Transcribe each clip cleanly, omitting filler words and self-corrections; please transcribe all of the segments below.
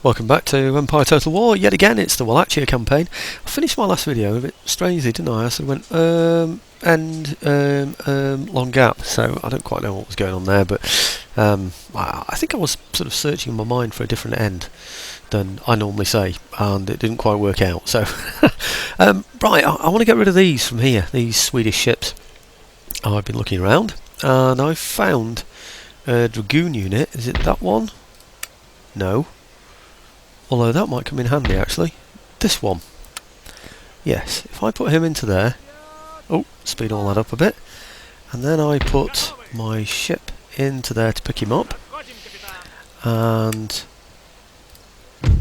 Welcome back to Empire Total War. Yet again, it's the Wallachia campaign. I finished my last video a bit strangely, didn't I? I sort of went long gap, so I don't quite know what was going on there, but I think I was sort of searching in my mind for a different end than I normally say, and it didn't quite work out. So, right, I want to get rid of these from here, these Swedish ships. I've been looking around, and I've found a Dragoon unit. Is it that one? No. Although that might come in handy actually. This one. Yes, if I put him into there. Oh, speed all that up a bit. And then I put my ship into there to pick him up. And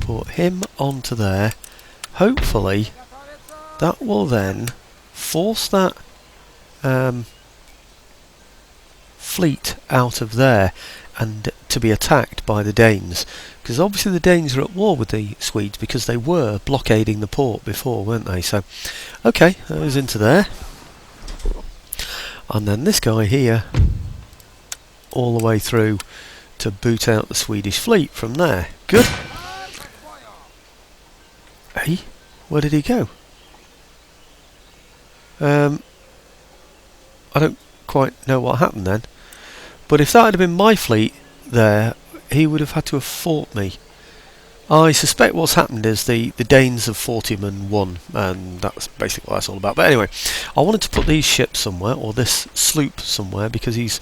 put him onto there. Hopefully that will then force that fleet out of there and to be attacked by the Danes, because obviously the Danes are at war with the Swedes because they were blockading the port before, weren't they? So okay, that was into there, and then this guy here all the way through to boot out the Swedish fleet from there. Good. Hey, where did he go? I don't quite know what happened then. But if that had been my fleet there, he would have had to have fought me. I suspect what's happened is the Danes have fought him and won, and that's basically what that's all about. But anyway, I wanted to put these ships somewhere, or this sloop somewhere, because he's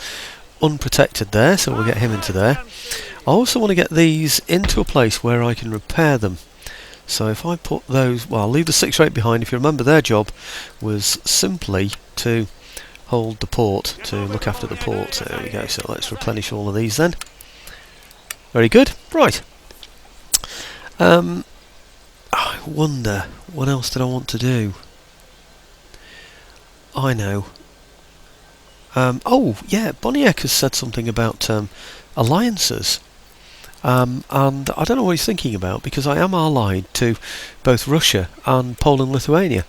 unprotected there, so we'll get him into there. I also want to get these into a place where I can repair them. So if I put those, well, I'll leave the 6 or 8 behind. If you remember, their job was simply to hold the port, to look after the port. There we go, so let's replenish all of these then. Very good. Right. I wonder, what else did I want to do? I know. Oh, yeah, Boniek has said something about alliances. And I don't know what he's thinking about, because I am allied to both Russia and Poland, Lithuania.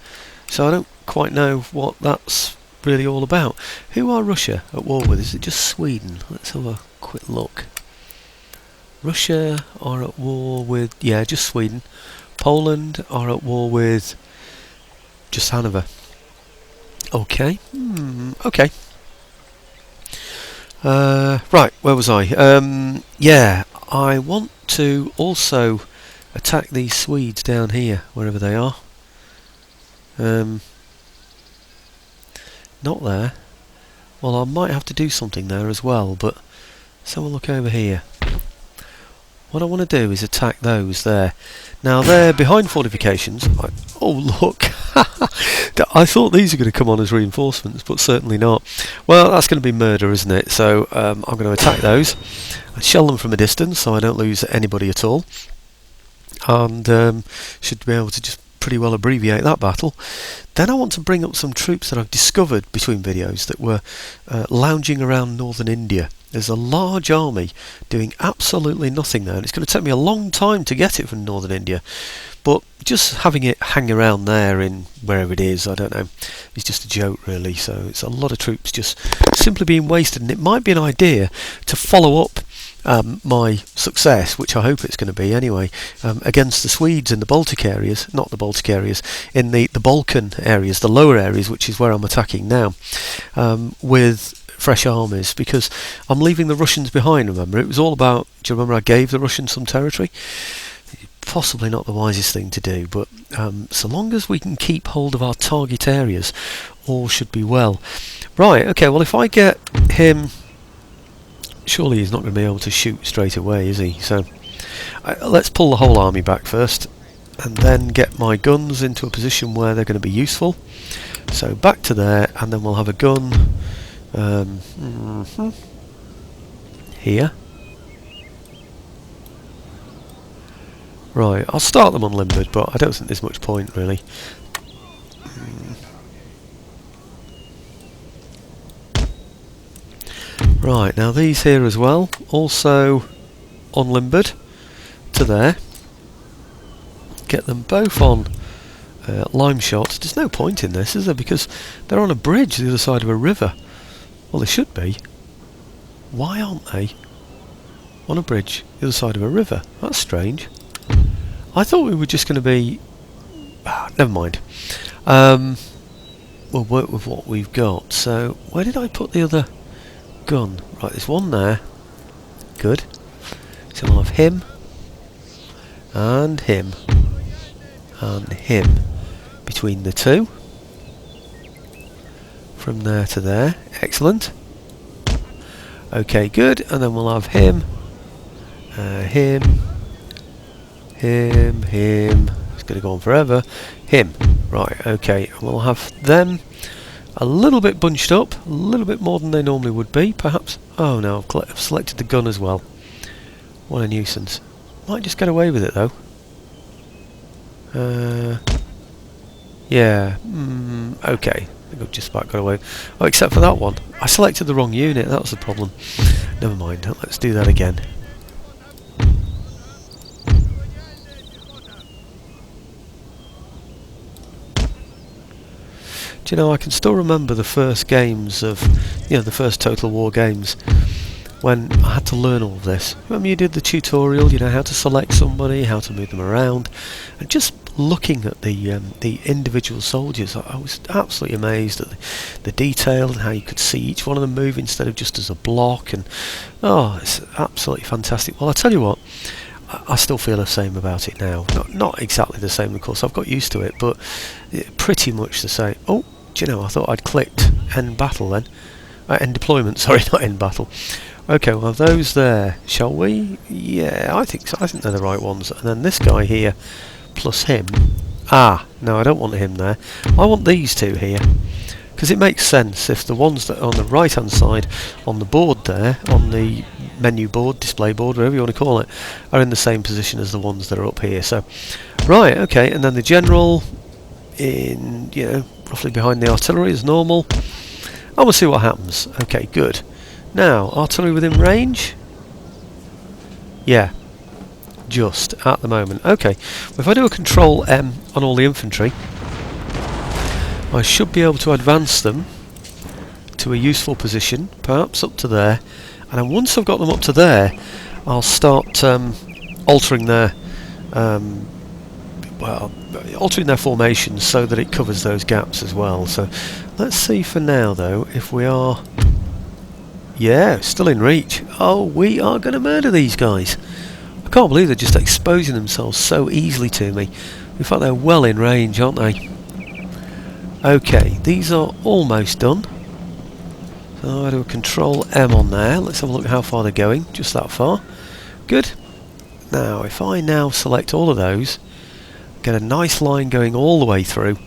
So I don't quite know what that's really all about. Who are Russia at war with? Is it just Sweden? Let's have a quick look. Russia are at war with, yeah, just Sweden. Poland are at war with just Hanover. Okay. Okay. Right, where was I? Yeah, I want to also attack these Swedes down here, wherever they are. Not there. Well, I might have to do something there as well, but so we'll look over here. What I want to do is attack those there. Now they're behind fortifications. Oh look! I thought these are going to come on as reinforcements, but certainly not. Well, that's going to be murder, isn't it? So I'm going to attack those and shell them from a distance, so I don't lose anybody at all, and should be able to just pretty well abbreviate that battle. Then I want to bring up some troops that I've discovered between videos that were lounging around northern India. There's a large army doing absolutely nothing there, and it's going to take me a long time to get it from northern India, but just having it hang around there in wherever it is, I don't know, it's just a joke really. So it's a lot of troops just simply being wasted, and it might be an idea to follow up my success, which I hope it's going to be anyway, against the Swedes in the Baltic areas, not the Baltic areas, in the Balkan areas, the lower areas, which is where I'm attacking now, with fresh armies, because I'm leaving the Russians behind. Remember, it was all about, do you remember I gave the Russians some territory? Possibly not the wisest thing to do, but so long as we can keep hold of our target areas, all should be well. Right, okay, well if I get him, surely he's not going to be able to shoot straight away, is he? So let's pull the whole army back first, and then get my guns into a position where they're going to be useful. So back to there, and then we'll have a gun here. Right, I'll start them unlimbered, but I don't think there's much point really. Right, now these here as well, also unlimbered to there. Get them both on lime shot. There's no point in this, is there? Because they're on a bridge the other side of a river. Well, they should be. Why aren't they on a bridge the other side of a river? That's strange. I thought we were just going to be... never mind. We'll work with what we've got. So, where did I put the other gun? Right, there's one there. Good. So we'll have him. And him. And him. Between the two. From there to there. Excellent. Okay, good. And then we'll have him. Him. It's going to go on forever. Him. Right, okay. And we'll have them a little bit bunched up. A little bit more than they normally would be, perhaps. Oh no, I've selected the gun as well. What a nuisance. Might just get away with it though. Yeah. Okay. I think I've just about got away. Oh, except for that one. I selected the wrong unit. That was the problem. Never mind. Let's do that again. Do you know, I can still remember the first games of, the first Total War games, when I had to learn all of this. Remember you did the tutorial, how to select somebody, how to move them around, and just looking at the individual soldiers, I was absolutely amazed at the detail and how you could see each one of them move instead of just as a block, and it's absolutely fantastic. Well, I tell you what, I still feel the same about it now. Not exactly the same, of course, I've got used to it, but pretty much the same. Oh, do you know, I thought I'd clicked end battle then. End deployment, sorry, not end battle. Okay, well, those there, shall we? Yeah, I think so. I think they're the right ones. And then this guy here, plus him. No, I don't want him there. I want these two here. Because it makes sense if the ones that are on the right hand side on the board there, on the menu board, display board, whatever you want to call it, are in the same position as the ones that are up here. So, right, okay, and then the general in, roughly behind the artillery as normal. And we'll see what happens. Okay, good. Now, artillery within range? Yeah, just at the moment. Okay, well, if I do a Control M on all the infantry, I should be able to advance them to a useful position, perhaps up to there. And then once I've got them up to there, I'll start altering their altering their formations so that it covers those gaps as well. So let's see for now though if we are, still in reach. Oh, we are going to murder these guys. I can't believe they're just exposing themselves so easily to me. In fact, they're well in range, aren't they? Okay, these are almost done. So I do a Control M on there. Let's have a look at how far they're going. Just that far. Good. Now, if I now select all of those, get a nice line going all the way through,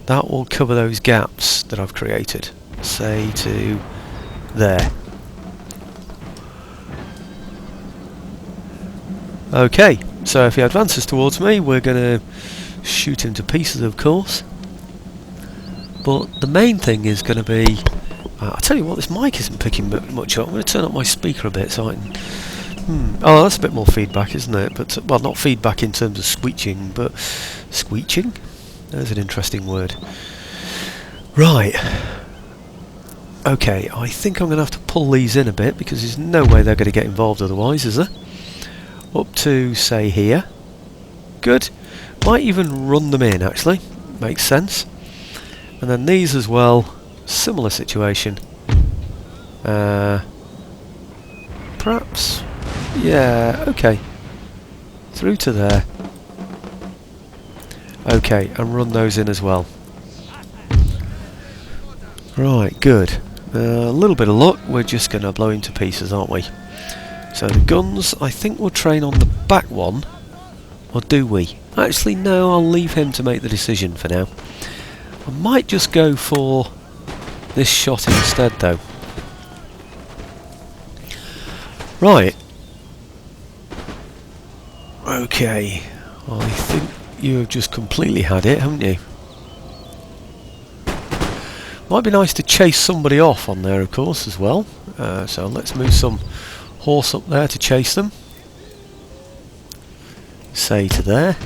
that will cover those gaps that I've created. Say to there. Okay, so if he advances towards me, we're going to shoot him to pieces, of course. But the main thing is going to be... I'll tell you what, this mic isn't picking much up. I'm going to turn up my speaker a bit so I can... Oh, that's a bit more feedback, isn't it? But well, not feedback in terms of screeching, but... Screeching? There's an interesting word. Right. Okay, I think I'm going to have to pull these in a bit because there's no way they're going to get involved otherwise, is there? Up to, say, here. Good. Might even run them in, actually. Makes sense. And then these as well, similar situation. Perhaps, yeah, okay. Through to there. Okay, and run those in as well. Right, good. A little bit of luck, we're just going to blow him to pieces, aren't we? So the guns, I think we'll train on the back one, or do we? Actually, no, I'll leave him to make the decision for now. I might just go for this shot instead though. Right. Okay. I think you have just completely had it, haven't you? Might be nice to chase somebody off on there, of course, as well. So let's move some horse up there to chase them. Say to there.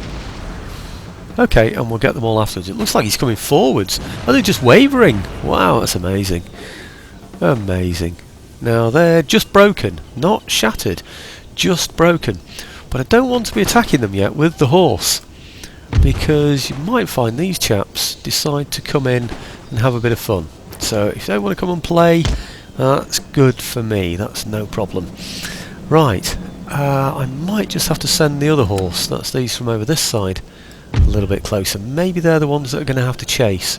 Okay, and we'll get them all afterwards. It looks like he's coming forwards. Are they just wavering? Wow, that's amazing. Amazing. Now they're just broken, not shattered. Just broken. But I don't want to be attacking them yet with the horse, because you might find these chaps decide to come in and have a bit of fun. So if they want to come and play, that's good for me, that's no problem. Right, I might just have to send the other horse, that's these from over this side, a little bit closer. Maybe they're the ones that are going to have to chase.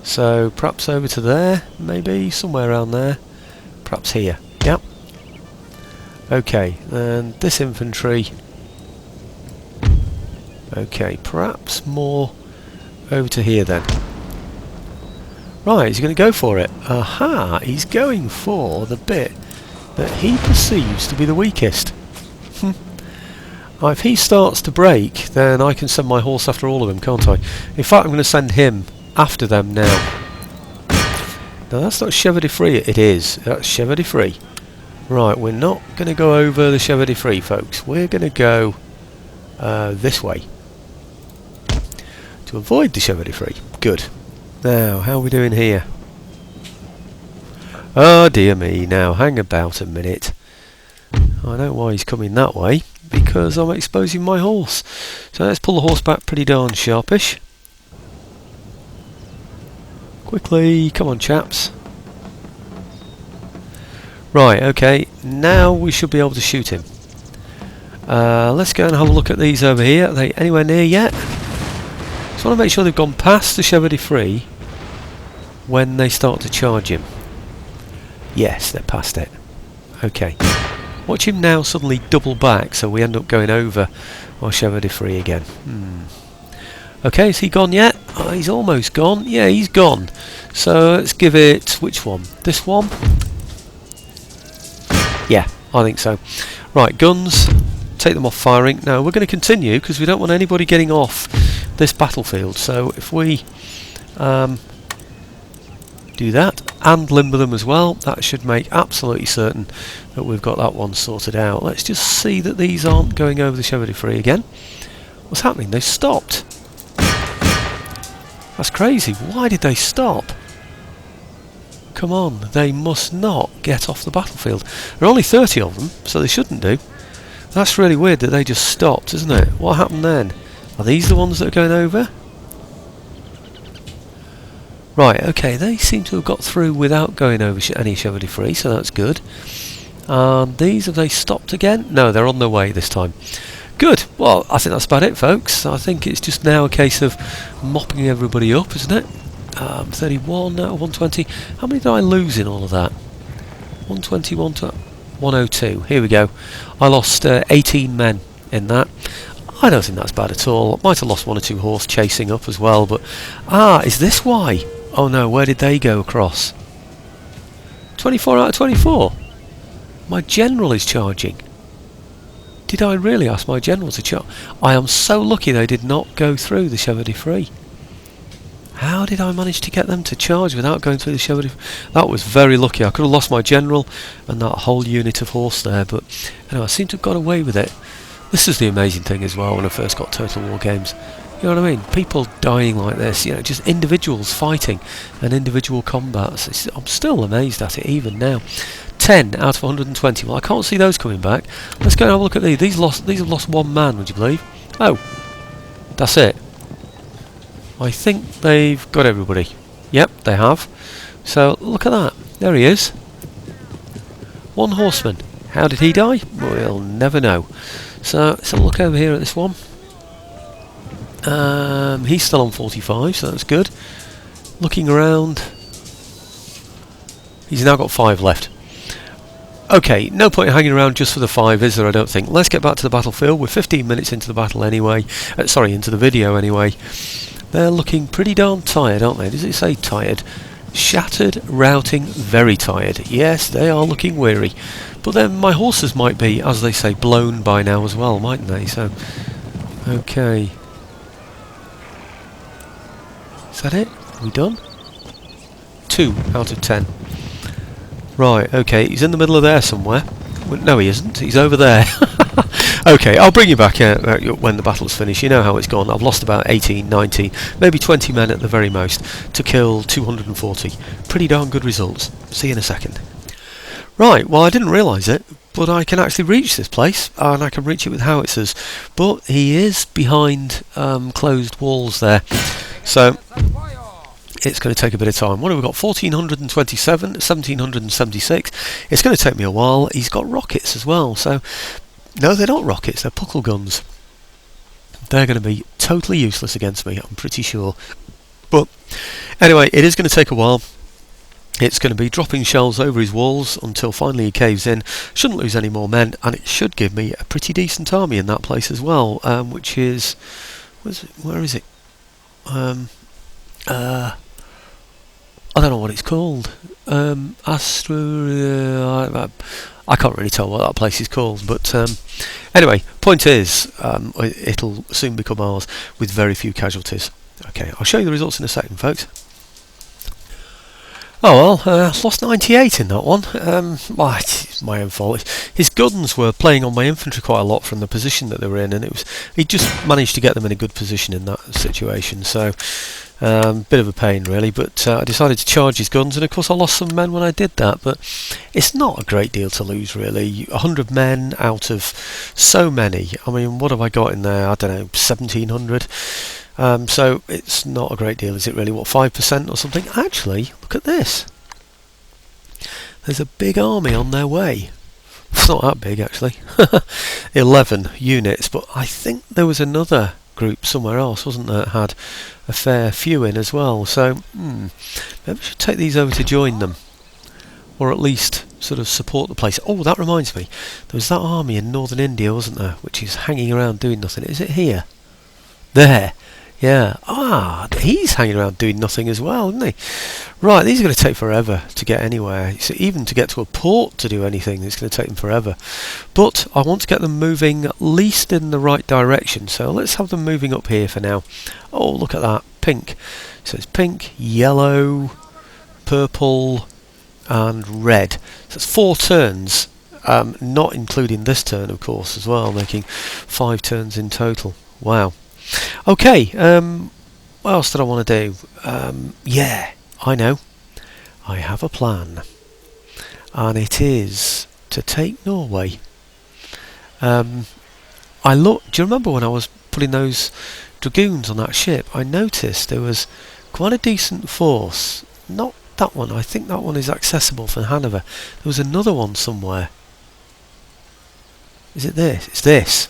So perhaps over to there, maybe somewhere around there, perhaps here. Yep. Okay, and this infantry. Okay, perhaps more over to here then. Right, he's going to go for it. Aha, he's going for the bit that he perceives to be the weakest. If he starts to break, then I can send my horse after all of them, can't I? In fact, I'm going to send him after them now. Now that's not Chevre de Frise, it is. That's Chevre de Frise. Right, we're not going to go over the Chevre de Frise, folks. We're going to go this way to avoid the Chevre de Frise. Good. Now, how are we doing here? Oh dear me, now hang about a minute. I know why he's coming that way, because I'm exposing my horse. So let's pull the horse back pretty darn sharpish. Quickly, come on chaps. Right, okay, now we should be able to shoot him. Let's go and have a look at these over here. Are they anywhere near yet? Just want to make sure they've gone past the Chevre de Frise when they start to charge him. Yes, they're past it. Okay. Watch him now suddenly double back, so we end up going over our Chevre de Frise again. Okay, is he gone yet? Oh, he's almost gone. Yeah, he's gone. So let's give it... which one? This one? Yeah, I think so. Right, guns. Take them off firing. Now, we're going to continue, because we don't want anybody getting off this battlefield. So if we do that, and limber them as well, that should make absolutely certain that we've got that one sorted out. Let's just see that these aren't going over the Chevre de Frise again. What's happening? They've stopped. That's crazy. Why did they stop? Come on, they must not get off the battlefield. There are only 30 of them, so they shouldn't do. That's really weird that they just stopped, isn't it? What happened then? Are these the ones that are going over? Right, okay, they seem to have got through without going over any Chevre de Frise, so that's good. These, have they stopped again? No, they're on their way this time. Good, well, I think that's about it, folks. I think it's just now a case of mopping everybody up, isn't it? 31 out of 120. How many did I lose in all of that? 120, 102. Here we go. I lost 18 men in that. I don't think that's bad at all. Might have lost one or two horse chasing up as well, but... Ah, is this why? Oh no, where did they go across? 24 out of 24? My general is charging. Did I really ask my general to charge? I am so lucky they did not go through the Chevre de Frise. How did I manage to get them to charge without going through the Chevre de Frise? That was very lucky. I could have lost my general and that whole unit of horse there, but you know, I seem to have got away with it. This is the amazing thing as well when I first got Total War games. You know what I mean? People dying like this, you know, just individuals fighting and individual combats. I'm still amazed at it even now. 10 out of 120. Well, I can't see those coming back. Let's go and have a look at these. These have lost one man, would you believe? Oh, that's it. I think they've got everybody. Yep, they have. So look at that. There he is. One horseman. How did he die? We'll never know. So let's have a look over here at this one. He's still on 45, so that's good. Looking around. He's now got 5 left. Okay, no point in hanging around just for the 5, is there? I don't think. Let's get back to the battlefield. We're 15 minutes into the battle anyway. Sorry, into the video anyway. They're looking pretty darn tired, aren't they? Does it say tired? Shattered, routing, very tired. Yes, they are looking weary. But then my horses might be, as they say, blown by now as well, mightn't they? So, okay. Is that it? Are we done? 2 out of 10. Right, okay, he's in the middle of there somewhere. Well, no, he isn't. He's over there. Okay, I'll bring you back when the battle's finished. You know how it's gone. I've lost about 18, 19, maybe 20 men at the very most to kill 240. Pretty darn good results. See you in a second. Right, well, I didn't realise it, but I can actually reach this place, and I can reach it with howitzers. But he is behind closed walls there, so it's going to take a bit of time. What have we got? 1427, 1776. It's going to take me a while. He's got rockets as well, so no, they're not rockets, they're puckle guns. They're going to be totally useless against me, I'm pretty sure. But anyway, it is going to take a while. It's going to be dropping shells over his walls until finally he caves in. Shouldn't lose any more men, and it should give me a pretty decent army in that place as well, which is... where is it? I don't know what it's called. I can't really tell what that place is called, but anyway, point is, it'll soon become ours with very few casualties. Okay, I'll show you the results in a second, folks. Oh well, lost 98 in that one. Well, it's my own fault. His guns were playing on my infantry quite a lot from the position that they were in, and he just managed to get them in a good position in that situation. So, bit of a pain really. But I decided to charge his guns, and of course I lost some men when I did that. But it's not a great deal to lose really. 100 men out of so many. I mean, what have I got in there? I don't know, 1700. So it's not a great deal, is it really? What, 5% or something? Actually, look at this. There's a big army on their way. It's not that big, actually. 11 units, but I think there was another group somewhere else, wasn't there, that had a fair few in as well. So, maybe I should take these over to join them. Or at least sort of support the place. Oh, that reminds me. There was that army in northern India, wasn't there, which is hanging around doing nothing. Is it here? There. Yeah, he's hanging around doing nothing as well, isn't he? Right, these are going to take forever to get anywhere. So even to get to a port to do anything, it's going to take them forever. But I want to get them moving at least in the right direction, so let's have them moving up here for now. Oh, look at that, pink. So it's pink, yellow, purple, and red. So it's 4 turns, not including this turn, of course, as well, making 5 turns in total. Wow. Okay, what else did I want to do? Yeah, I know. I have a plan. And it is to take Norway. Do you remember when I was putting those dragoons on that ship? I noticed there was quite a decent force. Not that one, I think that one is accessible from Hanover. There was another one somewhere. Is it this? It's this.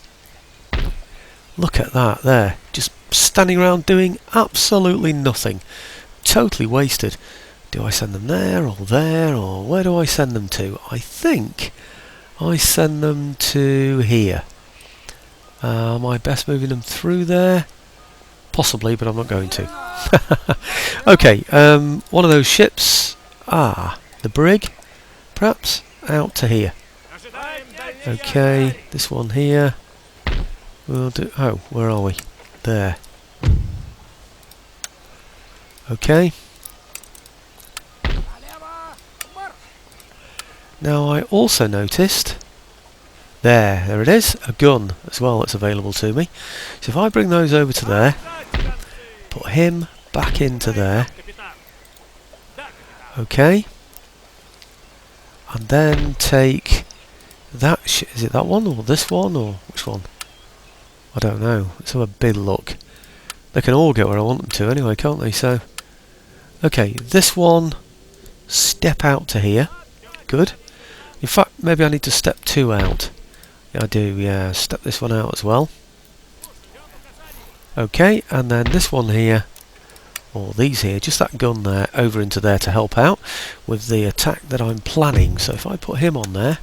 Look at that there, just standing around doing absolutely nothing. Totally wasted. Do I send them there, or where do I send them to? I think I send them to here. Am I best moving them through there? Possibly, but I'm not going to. Okay, one of those ships, the brig, perhaps, out to here. Okay, this one here. We'll do. Oh, where are we? There. Okay. Now I also noticed there it is, a gun as well that's available to me. So if I bring those over to there, put him back into there. Okay. And then take that is it that one or this one or which one? I don't know. Let's have a big look. They can all get where I want them to anyway, can't they? So, okay, this one, step out to here. Good. In fact, maybe I need to step 2 out. Yeah, I do, yeah. Step this one out as well. Okay, and then this one here, or these here, just that gun there, over into there to help out with the attack that I'm planning. So if I put him on there.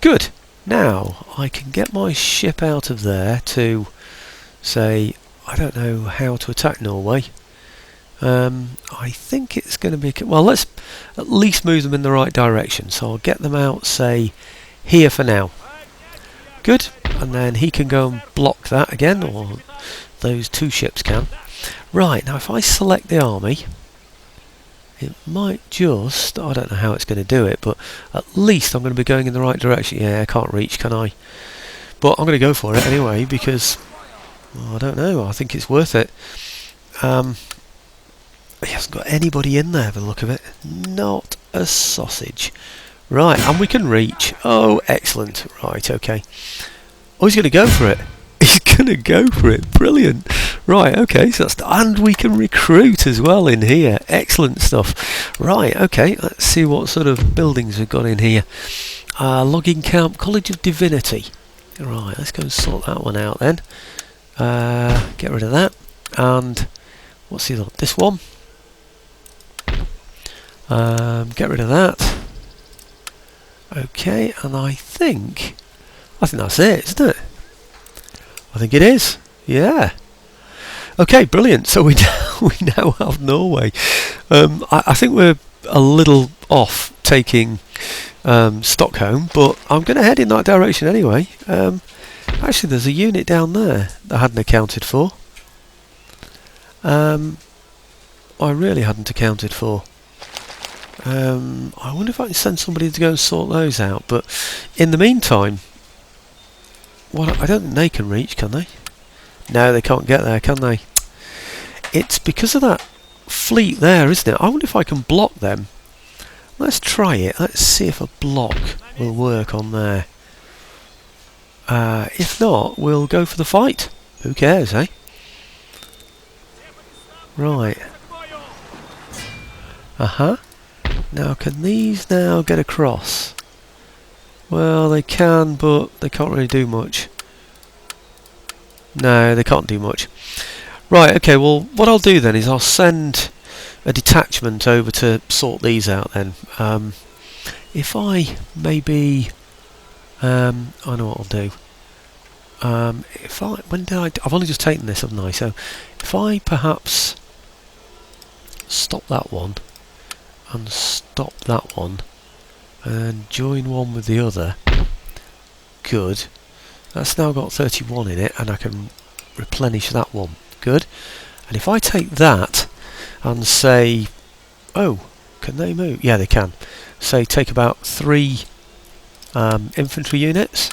Good. Now, I can get my ship out of there to, say, I don't know how to attack Norway. I think it's going to be... Well, let's at least move them in the right direction. So I'll get them out, say, here for now. Good. And then he can go and block that again, or those 2 ships can. Right, now if I select the army... It might just, I don't know how it's going to do it, but at least I'm going to be going in the right direction. Yeah, I can't reach, can I? But I'm going to go for it anyway, because, well, I don't know, I think it's worth it. He hasn't got anybody in there by the look of it. Not a sausage. Right, and we can reach. Oh, excellent. Right, okay. Oh, he's going to go for it. He's going to go for it. Brilliant. Right, okay. So that's and we can recruit as well in here. Excellent stuff. Right, okay. Let's see what sort of buildings we've got in here. Logging camp, College of Divinity. Right, let's go and sort that one out then. Get rid of that. And what's the other? This one. Get rid of that. Okay, and I think that's it, isn't it? I think it is. Yeah. Okay, brilliant. So we now have Norway. I think we're a little off taking Stockholm, but I'm going to head in that direction anyway. Actually, there's a unit down there that I hadn't accounted for. I really hadn't accounted for. I wonder if I can send somebody to go and sort those out. But in the meantime, I don't think they can reach, can they? No, they can't get there, can they? It's because of that fleet there, isn't it? I wonder if I can block them. Let's try it. Let's see if a block will work on there. If not, we'll go for the fight. Who cares, eh? Right. Now, can these now get across? Well, they can, but they can't really do much. No, they can't do much. Right, okay, well, what I'll do then is I'll send a detachment over to sort these out then. If I maybe... I know what I'll do. I've only just taken this, haven't I? So, if I perhaps stop that one, and stop that one, and join one with the other. Good. That's now got 31 in it, and I can replenish that one. Good. And if I take that and say, oh, can they move? Yeah, they can. Say take about 3 infantry units.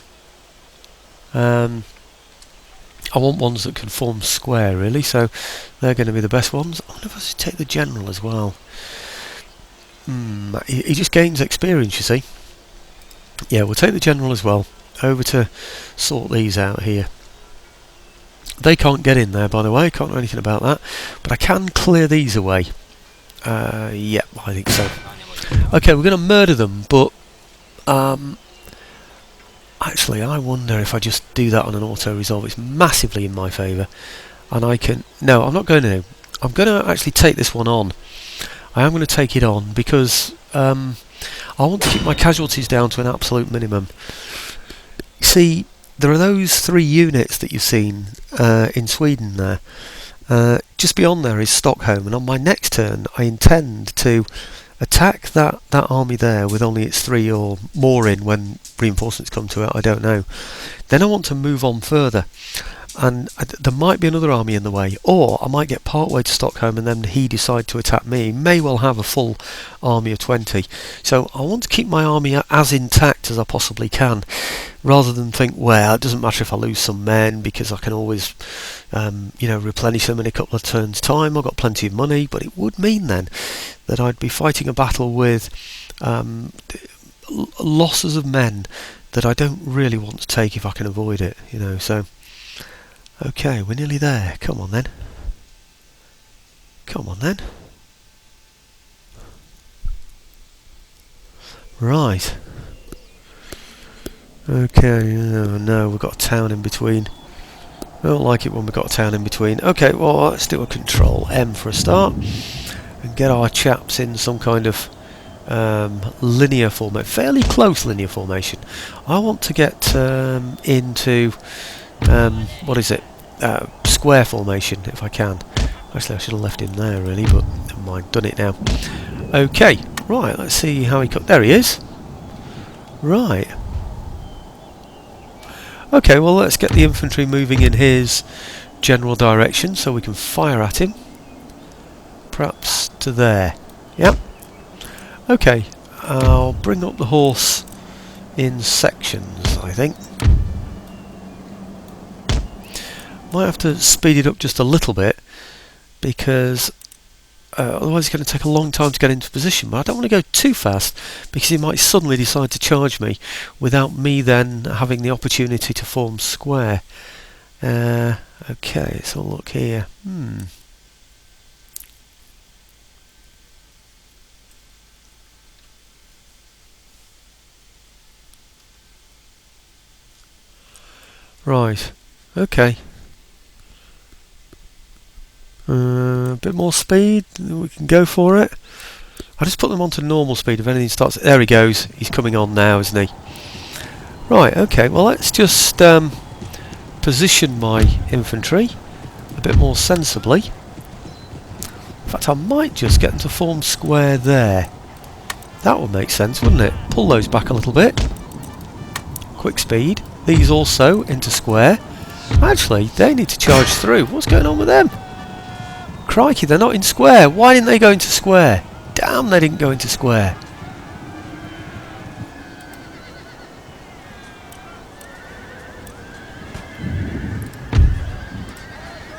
I want ones that can form square, really, so they're going to be the best ones. I wonder if I should take the general as well. He just gains experience, you see. Yeah, we'll take the general as well. Over to sort these out here. They can't get in there, by the way. Can't do anything about that. But I can clear these away. Yeah, I think so. Okay, we're going to murder them, but actually, I wonder if I just do that on an auto-resolve. It's massively in my favour. And I can... No, I'm not going to. I'm going to actually take this one on. I am going to take it on because I want to keep my casualties down to an absolute minimum. See, there are those 3 units that you've seen in Sweden there. Just beyond there is Stockholm, and on my next turn I intend to attack that army there with only its 3 or more in when reinforcements come to it, I don't know. Then I want to move on further, and there might be another army in the way, or I might get part way to Stockholm and then he decide to attack me. He may well have a full army of 20. So I want to keep my army as intact as I possibly can, rather than think, well, it doesn't matter if I lose some men because I can always replenish them in a couple of turns time. I've got plenty of money, but it would mean then that I'd be fighting a battle with losses of men that I don't really want to take if I can avoid it, so okay, we're nearly there. Come on then. Come on then. Right. Okay, no, we've got a town in between. I don't like it when we've got a town in between. Okay, well, let's do a Control M for a start and get our chaps in some kind of linear formation, fairly close linear formation. I want to get into square formation if I can. Actually, I should have left him there really, but never mind, done it now. Okay, right, let's see how he there he is. Right. Okay, well, let's get the infantry moving in his general direction so we can fire at him. Perhaps to there. Yep. Okay, I'll bring up the horse in sections, I think. Might have to speed it up just a little bit because otherwise it's going to take a long time to get into position. But I don't want to go too fast because he might suddenly decide to charge me without me then having the opportunity to form square. Okay, let's have a look here. Right, okay. A bit more speed, we can go for it. I just put them onto normal speed if anything starts. There he goes, he's coming on now, isn't he? Right, okay, well let's just position my infantry a bit more sensibly. In fact, I might just get them to form square there. That would make sense, wouldn't it? Pull those back a little bit. Quick speed. These also into square. Actually, they need to charge through. What's going on with them? Crikey, they're not in square. Why didn't they go into square? Damn, they didn't go into square.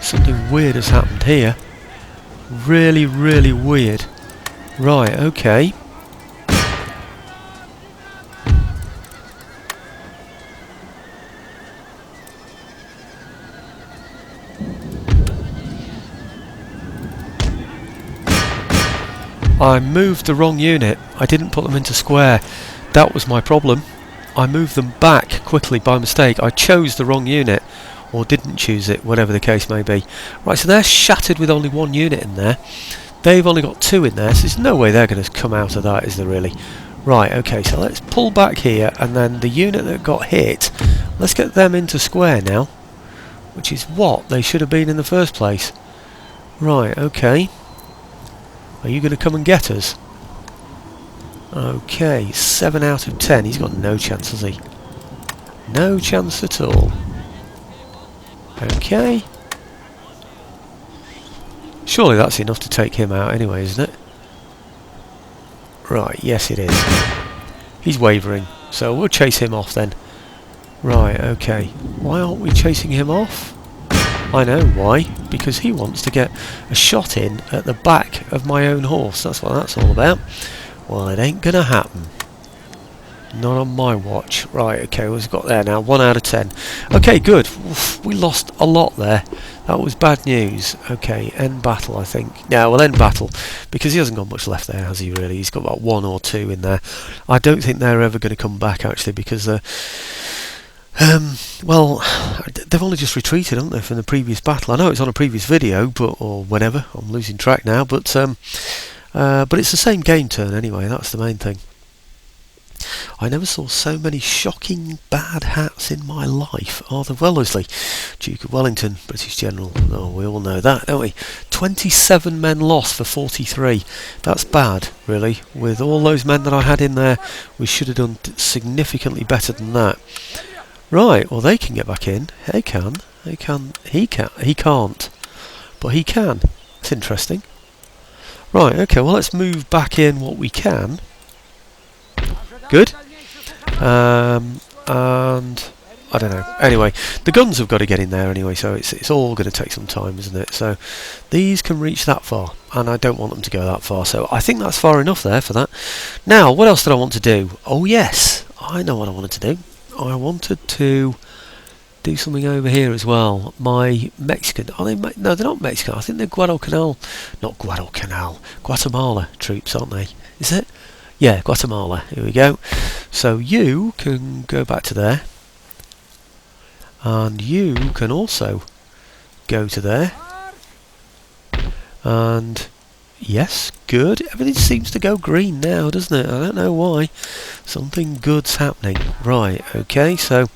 Something weird has happened here. Really, really weird. Right, okay. I moved the wrong unit. I didn't put them into square. That was my problem. I moved them back quickly by mistake. I chose the wrong unit. Or didn't choose it, whatever the case may be. Right, so they're shattered with only one unit in there. They've only got two in there, so there's no way they're going to come out of that, is there really? Right, okay, so let's pull back here, and then the unit that got hit, let's get them into square now. Which is what they should have been in the first place. Right, okay. Are you going to come and get us? Okay, 7 out of 10. He's got no chance, has he? No chance at all. Okay. Surely that's enough to take him out anyway, isn't it? Right, yes it is. He's wavering, so we'll chase him off then. Right, okay. Why aren't we chasing him off? I know why. Because he wants to get a shot in at the back of my own horse. That's what that's all about. Well, it ain't gonna happen. Not on my watch. Right, okay, we've got there now. 1 out of 10. Okay, good. Oof, we lost a lot there. That was bad news. Okay, end battle, I think. Yeah, we'll end battle. Because he hasn't got much left there, has he, really? He's got about 1 or 2 in there. I don't think they're ever going to come back, actually, because... well, they've only just retreated, haven't they, from the previous battle? I know it's on a previous video, but or whenever. I'm losing track now. But it's the same game turn anyway. That's the main thing. I never saw so many shocking bad hats in my life. Arthur Wellesley, Duke of Wellington, British General. Oh, we all know that, don't we? 27 men lost for 43. That's bad, really. With all those men that I had in there, we should have done significantly better than that. Right, well they can get back in. They can. They can. He can. He can't. But he can. It's interesting. Right, okay, well let's move back in what we can. Good. And I don't know. Anyway, the guns have got to get in there anyway, so it's all going to take some time, isn't it? So these can reach that far, and I don't want them to go that far. So I think that's far enough there for that. Now, what else did I want to do? Oh yes, I know what I wanted to do. I wanted to do something over here as well. My Mexican, are they? No, they're not Mexican. I think they're Guatemala troops, aren't they? Is it? Yeah, Guatemala. Here we go. So you can go back to there, and you can also go to there. And yes, good. Everything seems to go green now, doesn't it? I don't know why. Something good's happening. Right, okay, so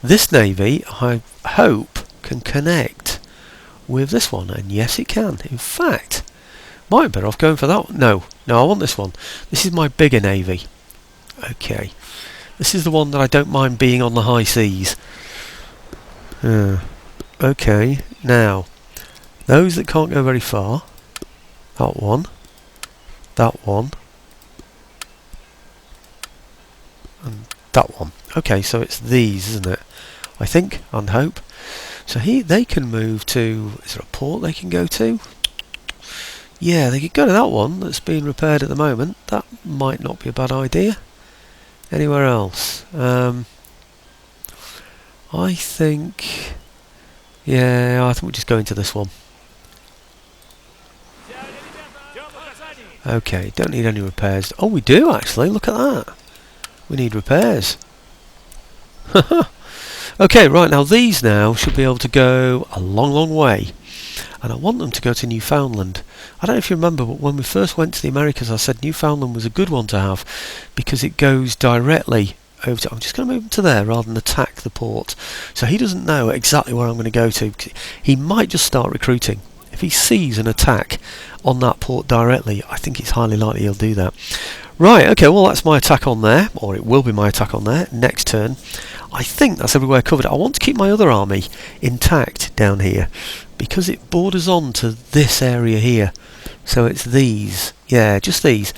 this navy, I hope, can connect with this one. And yes, it can. In fact, might be better off going for that one. No, I want this one. This is my bigger navy. Okay. This is the one that I don't mind being on the high seas. Okay, now, those that can't go very far. That one. That one. And that one. Okay, so it's these, isn't it? I think, and hope. So they can move to... Is there a port they can go to? Yeah, they could go to that one that's being repaired at the moment. That might not be a bad idea. Anywhere else? I think... Yeah, I think we'll just go into this one. Okay, don't need any repairs. Oh, we do actually, look at that. We need repairs. Okay, right, now these now should be able to go a long, long way. And I want them to go to Newfoundland. I don't know if you remember, but when we first went to the Americas, I said Newfoundland was a good one to have because it goes directly over to... I'm just going to move him to there rather than attack the port. So he doesn't know exactly where I'm going to go to. He might just start recruiting. If he sees an attack on that port directly, I think it's highly likely he'll do that. Right, okay, well that's my attack on there, or it will be my attack on there, next turn. I think that's everywhere covered. I want to keep my other army intact down here, because it borders on to this area here. So it's these, yeah, just these.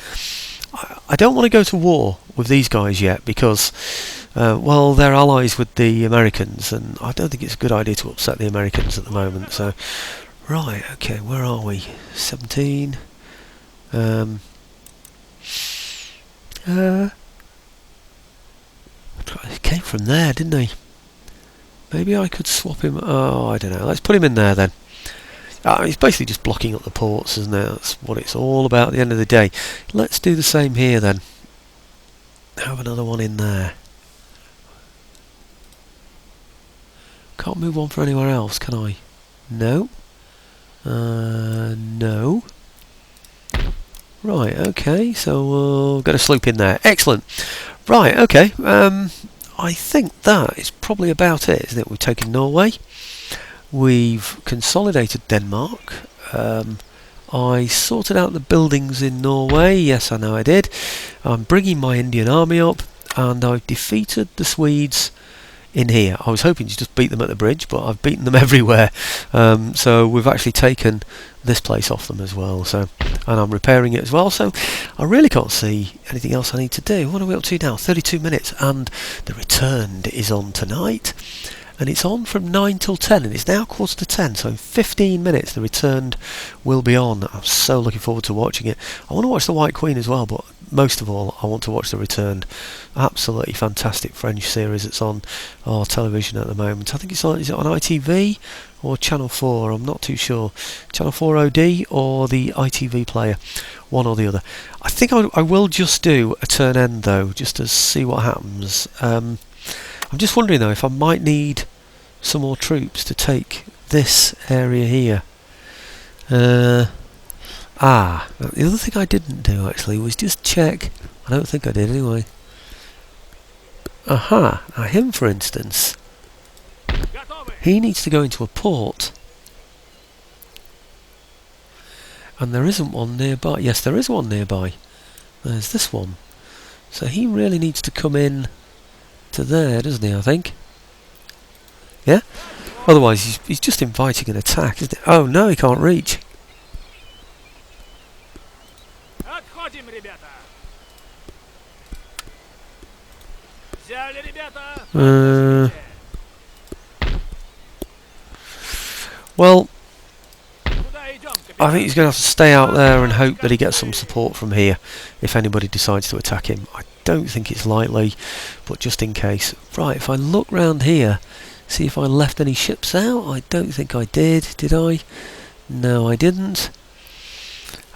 I don't want to go to war with these guys yet, because, well, they're allies with the Americans, and I don't think it's a good idea to upset the Americans at the moment, so... Right, okay, where are we? 17. He came from there, didn't he? Maybe I could swap him. Oh, I don't know. Let's put him in there then. He's basically just blocking up the ports, isn't it? That's what it's all about at the end of the day. Let's do the same here then. Have another one in there. Can't move on for anywhere else, can I? No. No. Right, okay, so we'll get a sloop in there. Excellent. Right, okay. I think that is probably about it, isn't it? We've taken Norway. We've consolidated Denmark. I sorted out the buildings in Norway. Yes, I know I did. I'm bringing my Indian army up, and I've defeated the Swedes in here. I was hoping to just beat them at the bridge, but I've beaten them everywhere. So we've actually taken this place off them as well. So, and I'm repairing it as well. So I really can't see anything else I need to do. What are we up to now? 32 minutes, and the Returned is on tonight. And it's on from 9 till 10, and it's now 9:45, so in 15 minutes the Returned will be on. I'm so looking forward to watching it. I want to watch The White Queen as well, but most of all I want to watch The Returned. Absolutely fantastic French series that's on our television at the moment. I think it's on, is it on ITV or Channel 4? I'm not too sure. Channel 4 OD or the ITV player, one or the other. I think I will just do a turn end though, just to see what happens. I'm just wondering though if I might need some more troops to take this area here. The other thing I didn't do actually was just check. I don't think I did anyway. Aha! Now him for instance, he needs to go into a port. And there isn't one nearby. Yes, there is one nearby. There's this one. So he really needs to come in to there, doesn't he, I think? Yeah? Otherwise he's just inviting an attack, isn't it? Oh no, he can't reach. Well, I think he's going to have to stay out there and hope that he gets some support from here if anybody decides to attack him. I don't think it's likely, but just in case. Right, if I look round here, see if I left any ships out. I don't think I did I? No, I didn't.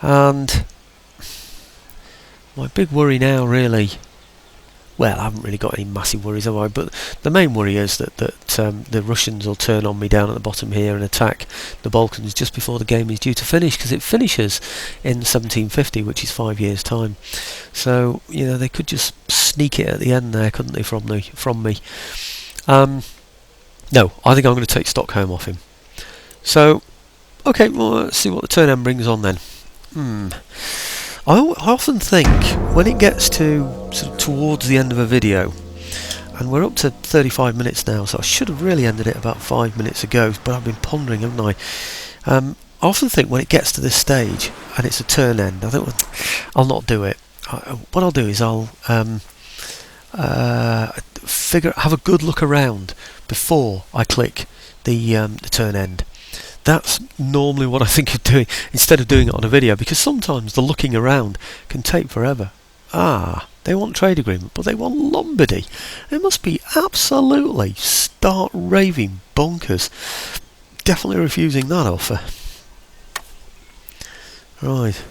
And my big worry now really, well, I haven't really got any massive worries, have I? But the main worry is that the Russians will turn on me down at the bottom here and attack the Balkans just before the game is due to finish, because it finishes in 1750, which is 5 years' time. So you know they could just sneak it at the end there, couldn't they, from me? No, I think I'm going to take Stockholm off him. So, okay, well, let's see what the turn end brings on then. I often think when it gets to sort of towards the end of a video, and we're up to 35 minutes now, so I should have really ended it about 5 minutes ago, but I've been pondering, haven't I? I often think when it gets to this stage and it's a turn end, I think I'll not do it. What I'll do is I'll have a good look around before I click the turn end. That's normally what I think of doing instead of doing it on a video, because sometimes the looking around can take forever. Ah, they want trade agreement, but they want Lombardy. It must be absolutely stark raving bonkers. Definitely refusing that offer. Right.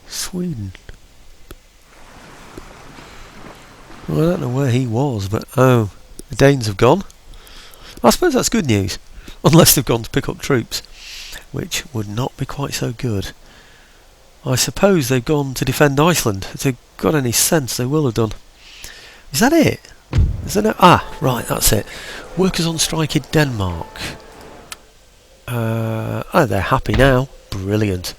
Sweden. Well, I don't know where he was, but oh, the Danes have gone. I suppose that's good news, unless they've gone to pick up troops, which would not be quite so good. I suppose they've gone to defend Iceland. If they've got any sense, they will have done. Is that it? Is there no... Ah, right, that's it. Workers on strike in Denmark. Oh, they're happy now. Brilliant.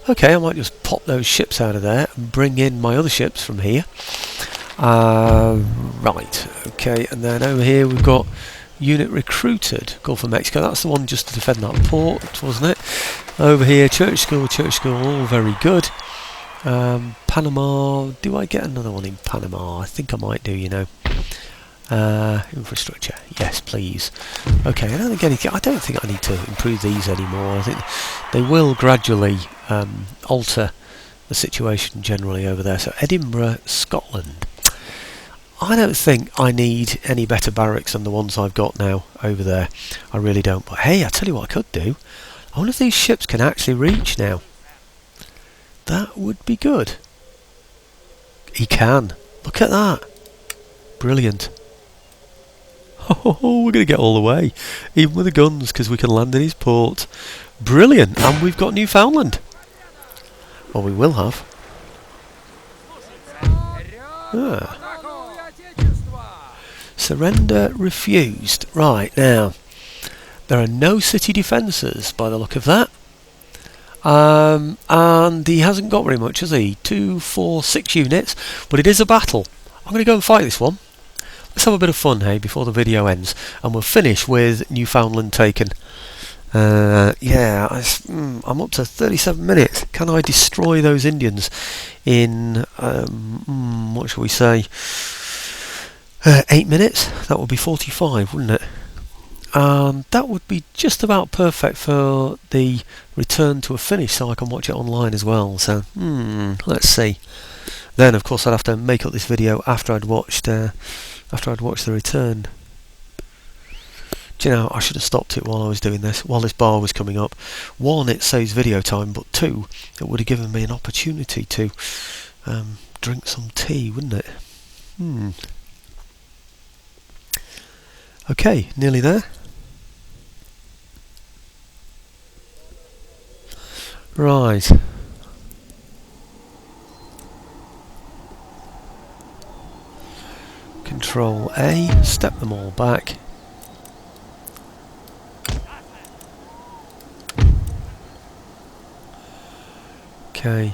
Okay, I might just pop those ships out of there and bring in my other ships from here. Right, okay, and then over here we've got unit recruited, Gulf of Mexico. That's the one just to defend that port, wasn't it? Over here, church school, all very good. Panama, do I get another one in Panama? I think I might do, you know. Infrastructure, yes please. Okay, I don't think I need to improve these anymore. I think they will gradually alter the situation generally over there. So Edinburgh, Scotland. I don't think I need any better barracks than the ones I've got now over there. I really don't. But hey, I tell you what I could do. I wonder if these ships can actually reach now. That would be good. He can. Look at that. Brilliant. Oh, we're going to get all the way. Even with the guns, because we can land in his port. Brilliant. And we've got Newfoundland. Well, we will have. Ah. Surrender refused. Right, now there are no city defences by the look of that. And he hasn't got very much, has he? 2, 4, 6 units. But it is a battle. I'm going to go and fight this one. Let's have a bit of fun, hey, before the video ends. And we'll finish with Newfoundland taken. Yeah, I'm up to 37 minutes. Can I destroy those Indians in, what shall we say, 8 minutes? That would be 45, wouldn't it? That would be just about perfect for the return to a finish, so I can watch it online as well. So, let's see. Then, of course, I'd have to make up this video after I'd watched the return. Do you know, I should have stopped it while I was doing this, while this bar was coming up. 1, it saves video time, but 2, it would have given me an opportunity to drink some tea, wouldn't it? Okay, nearly there. Right. Control A, step them all back. Okay.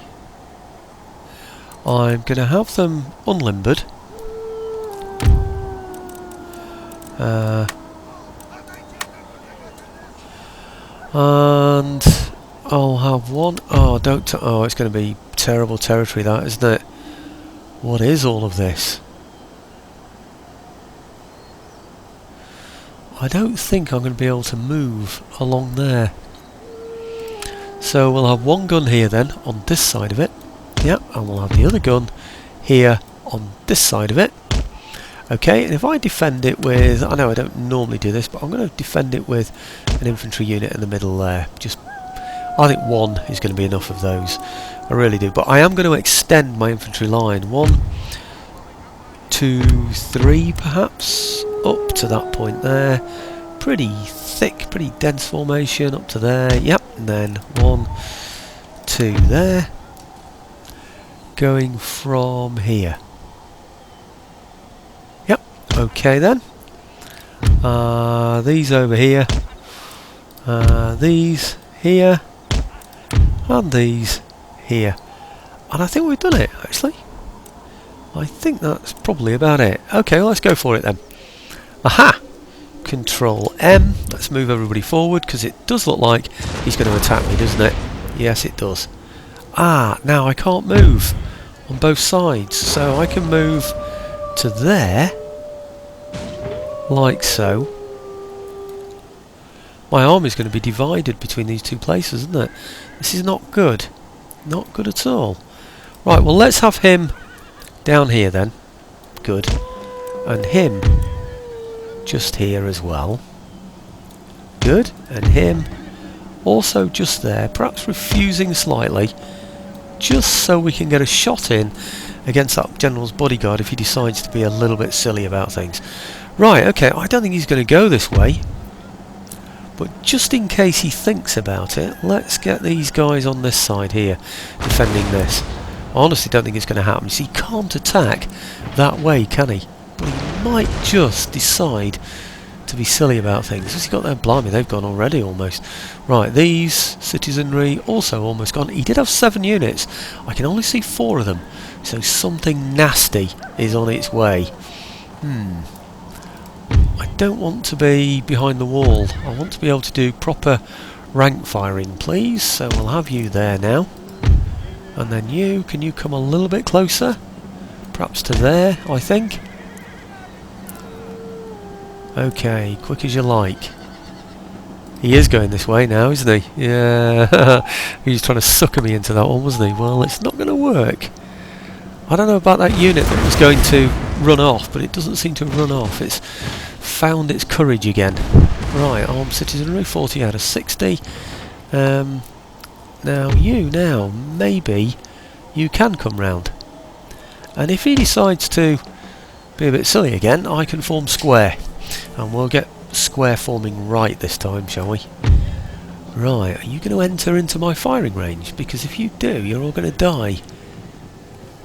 I'm going to have them unlimbered. And I'll have one. Oh, it's going to be terrible territory, that, isn't it? What is all of this? I don't think I'm going to be able to move along there. So we'll have one gun here then, on this side of it. Yep, and we'll have the other gun here on this side of it. Okay, and if I defend it with... I know I don't normally do this, but I'm going to defend it with an infantry unit in the middle there. I think 1 is going to be enough of those. I really do. But I am going to extend my infantry line. 1, 2, 3 perhaps. Up to that point there. Pretty thick, pretty dense formation up to there. Yep, and then 1, 2 there. Going from here. Yep, okay then. These over here. These here. And these here. And I think we've done it, actually. I think that's probably about it. Okay, well, let's go for it then. Aha! Control M. Let's move everybody forward, because it does look like he's going to attack me, doesn't it? Yes, it does. Ah, now I can't move on both sides, so I can move to there. like so. My army's going to be divided between these two places, isn't it? This is not good. Not good at all. Right, well let's have him down here then. Good. And him just here as well. Good. And him also just there, perhaps refusing slightly, just so we can get a shot in against that general's bodyguard if he decides to be a little bit silly about things. Right, okay, I don't think he's going to go this way, but just in case he thinks about it, let's get these guys on this side here defending this. I honestly don't think it's going to happen. See, he can't attack that way, can he? But he might just decide to be silly about things. Has he got there? Blimey, they've gone already almost. Right, these citizenry also almost gone. He did have 7 units. I can only see 4 of them. So something nasty is on its way. I don't want to be behind the wall. I want to be able to do proper rank firing, please. So we'll have you there now. And then you, can you come a little bit closer? Perhaps to there, I think. Okay, quick as you like. He is going this way now, isn't he? Yeah, he was trying to sucker me into that one, wasn't he? Well, it's not going to work. I don't know about that unit that was going to run off, but it doesn't seem to have run off. It's found its courage again. Right, armed citizenry, 40 out of 60. Now, maybe you can come round. And if he decides to be a bit silly again, I can form square. And we'll get square forming right this time, shall we? Right, are you going to enter into my firing range? Because if you do, you're all going to die.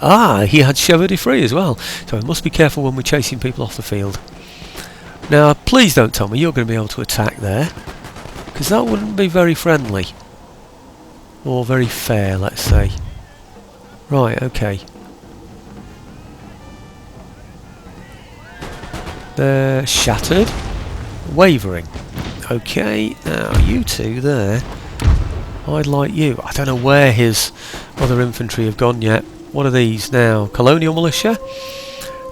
Ah, he had chevaux de frise as well. So we must be careful when we're chasing people off the field. Now, please don't tell me you're going to be able to attack there. Because that wouldn't be very friendly. Or very fair, let's say. Right, okay. They're shattered. Wavering. Okay, now you two there. I'd like you. I don't know where his other infantry have gone yet. What are these now? Colonial militia?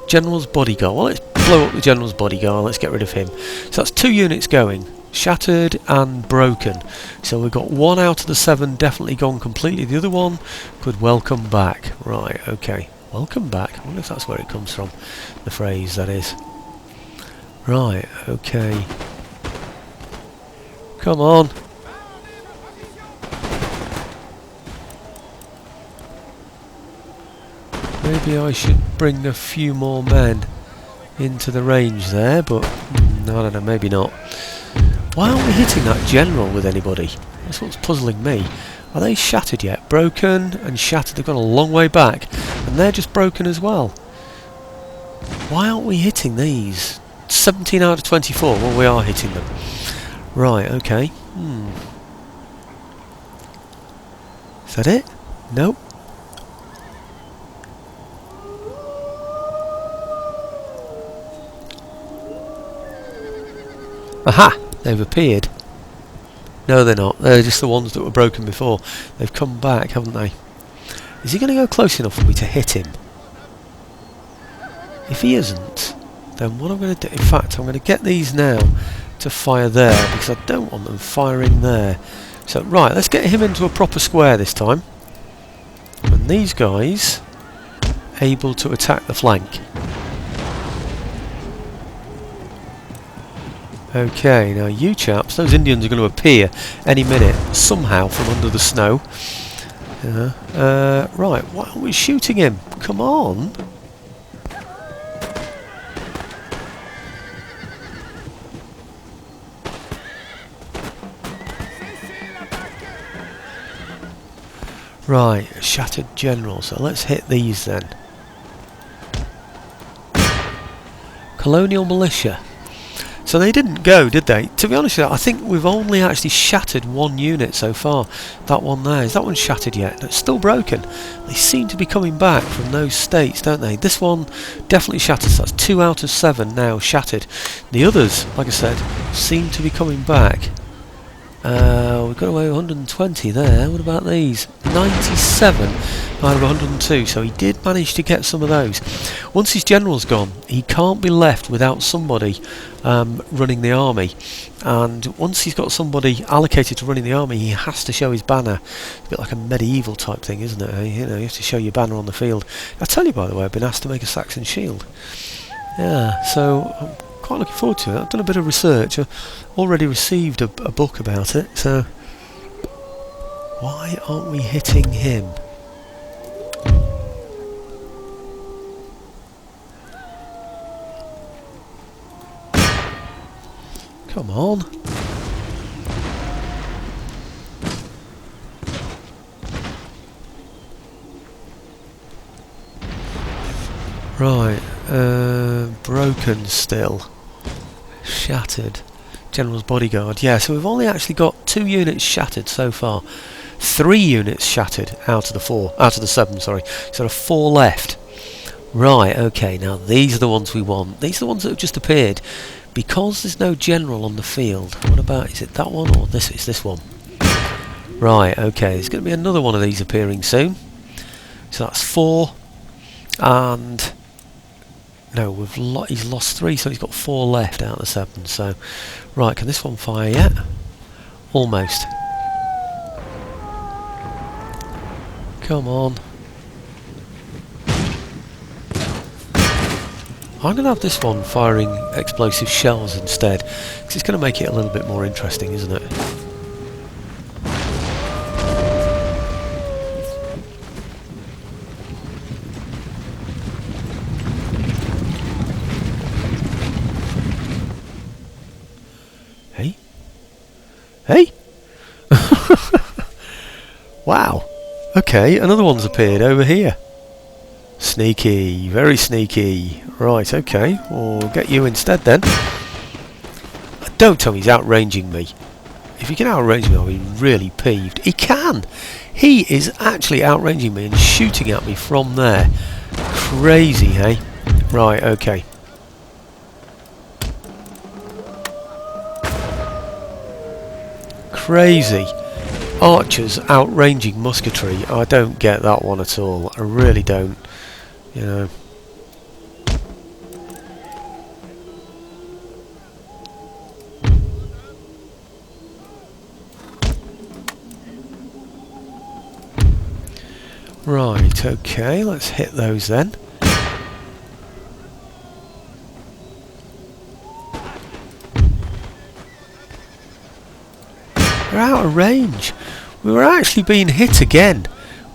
General's bodyguard. Well, let's blow up the general's bodyguard. Let's get rid of him. So that's 2 units going. Shattered and broken. So we've got 1 out of the 7 definitely gone completely. The other one could welcome back. Right, okay. Welcome back. I wonder if that's where it comes from. The phrase, that is. Right, okay. Come on. Maybe I should bring a few more men into the range there, but I don't know, maybe not. Why aren't we hitting that general with anybody? That's what's puzzling me. Are they shattered yet? Broken and shattered. They've gone a long way back, and they're just broken as well. Why aren't we hitting these? 17 out of 24. Well, we are hitting them. Right, okay. Is that it? Nope. Aha! They've appeared. No, they're not. They're just the ones that were broken before. They've come back, haven't they? Is he going to go close enough for me to hit him? If he isn't, then what I'm going to do... In fact, I'm going to get these now to fire there, because I don't want them firing there. So, right, let's get him into a proper square this time. And these guys able to attack the flank. Okay, now you chaps, those Indians are going to appear any minute, somehow, from under the snow. Right, why aren't we shooting him? Come on! Right, a shattered general, so let's hit these then. Colonial militia. So they didn't go, did they? To be honest with you, I think we've only actually shattered 1 unit so far. That one there. Is that one shattered yet? No, it's still broken. They seem to be coming back from those states, don't they? This one definitely shattered, so that's 2 out of 7 now shattered. The others, like I said, seem to be coming back. We've got away with 120 there. What about these? 97 out of 102. So he did manage to get some of those. Once his general's gone, he can't be left without somebody running the army. And once he's got somebody allocated to running the army, he has to show his banner. It's a bit like a medieval type thing, isn't it? You know, you have to show your banner on the field. I tell you, by the way, I've been asked to make a Saxon shield. Yeah, so I'm quite looking forward to it. I've done a bit of research. I've already received a book about it. So why aren't we hitting him? Come on. Right, broken still. Shattered. General's bodyguard. Yeah, so we've only actually got 2 units shattered so far. 3 units shattered out of the 7, sorry. So there are 4 left. Right, okay, now these are the ones we want. These are the ones that have just appeared. Because there's no general on the field. What about, is it that one or this? It's this one. Right, okay, there's going to be another one of these appearing soon. So that's 4. And no, he's lost 3, so he's got 4 left out of the 7. So, right, can this one fire yet? Almost. Come on. I'm going to have this one firing explosive shells instead, because it's going to make it a little bit more interesting, isn't it? Hey? Hey? Wow. Okay, another one's appeared over here. Sneaky, very sneaky. Right, okay, we'll get you instead then. Don't tell me he's outranging me. If he can outrange me, I'll be really peeved. He can! He is actually outranging me and shooting at me from there. Crazy, hey? Right, okay. Crazy. Archers outranging musketry. I don't get that one at all. I really don't. You know. Right, okay, let's hit those then. They're out of range. We were actually being hit again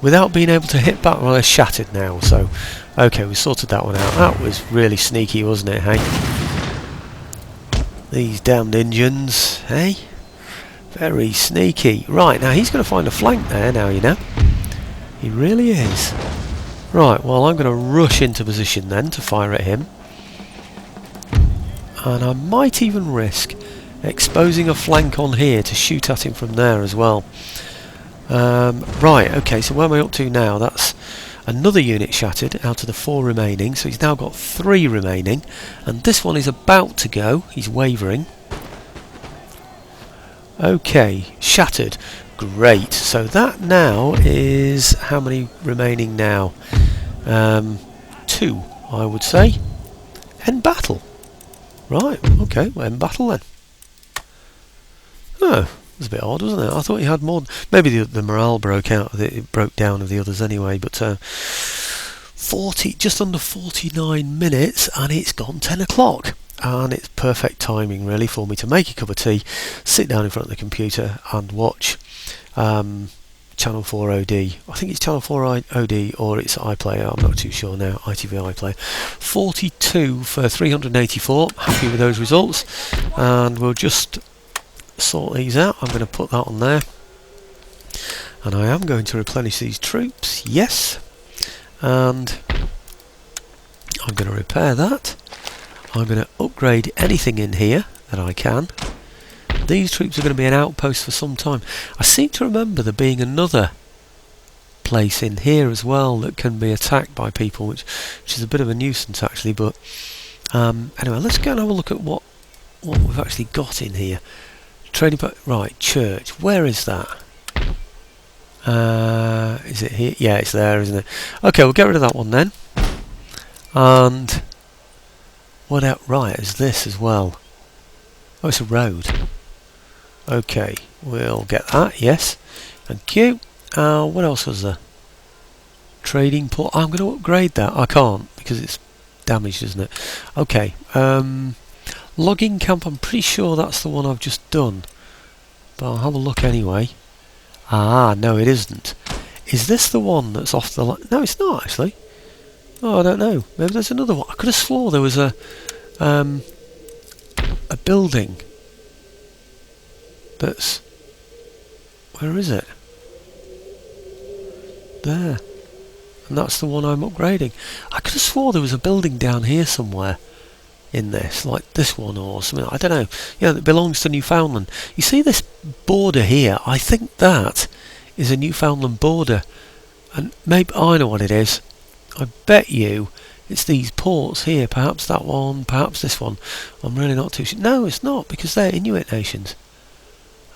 without being able to hit back. Well, they're shattered now, so okay, we sorted that one out. That was really sneaky, wasn't it, hey? These damned Indians, hey? Very sneaky. Right, now he's going to find a flank there now, you know. He really is. Right, well, I'm going to rush into position then to fire at him. And I might even risk exposing a flank on here to shoot at him from there as well. Right, okay, so where am I up to now? That's another unit shattered out of the 4 remaining, so he's now got 3 remaining, and this one is about to go. He's wavering. Okay, shattered. Great, so that now is how many remaining now? 2, I would say. End battle. Right, okay, well, end battle then. Oh, it was a bit odd, wasn't it? I thought he had more. Maybe the morale broke down of the others anyway. But 40, just under 49 minutes, and it's gone 10 o'clock, and it's perfect timing really for me to make a cup of tea, sit down in front of the computer, and watch Channel 4 OD. I think it's Channel 4 OD or it's iPlayer. I'm not too sure now. ITV iPlayer. 42 for 384. Happy with those results, and we'll just sort these out. I'm going to put that on there, and I am going to replenish these troops, yes, and I'm going to repair that. I'm going to upgrade anything in here that I can. These troops are going to be an outpost for some time. I seem to remember there being another place in here as well that can be attacked by people, which is a bit of a nuisance actually, but anyway, let's go and have a look at what we've actually got in here. Trading right, church. Where is that? Is it here? Yeah, it's there, isn't it? Okay, we'll get rid of that one then. And what else? Right, is this as well? Oh, it's a road. Okay, we'll get that. Yes, thank you. What else was there? Trading port. I'm going to upgrade that. I can't because it's damaged, isn't it? Okay. Logging camp. I'm pretty sure that's the one I've just done, but I'll have a look anyway. Ah, no, it isn't. Is this the one that's off the line? No, it's not actually. Oh, I don't know. Maybe there's another one. I could have swore there was a building that's... Where is it? There. And that's the one I'm upgrading. I could have swore there was a building down here somewhere in this, like this one or something. I don't know. Yeah, that belongs to Newfoundland. You see this border here? I think that is a Newfoundland border. And maybe I know what it is. I bet you it's these ports here. Perhaps that one, perhaps this one. I'm really not too sure. No, it's not, because they're Inuit nations.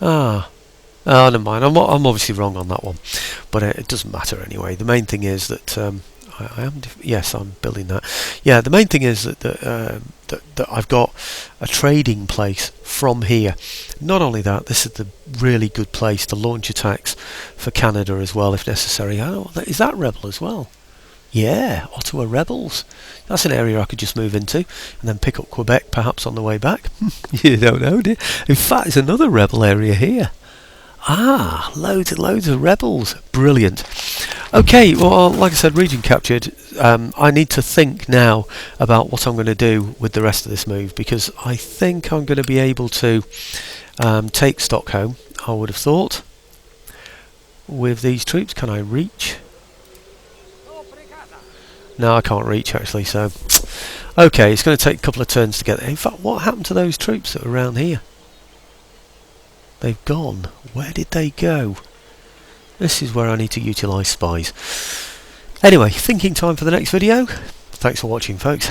Ah. Oh, never mind. I'm obviously wrong on that one, but it doesn't matter anyway. The main thing is that I am. Yes, I'm building that. Yeah, the main thing is that I've got a trading place from here. Not only that, this is the really good place to launch attacks for Canada as well, if necessary. Oh, is that Rebel as well? Yeah, Ottawa Rebels. That's an area I could just move into and then pick up Quebec perhaps on the way back. You don't know, do you? In fact, there's another Rebel area here. Ah, loads and loads of rebels. Brilliant. Okay, well, like I said, region captured. I need to think now about what I'm going to do with the rest of this move, because I think I'm going to be able to take Stockholm, I would have thought, with these troops. Can I reach? No, I can't reach actually, so... Okay, it's going to take a couple of turns to get there. In fact, what happened to those troops that were around here? They've gone. Where did they go? This is where I need to utilise spies. Anyway, thinking time for the next video. Thanks for watching, folks.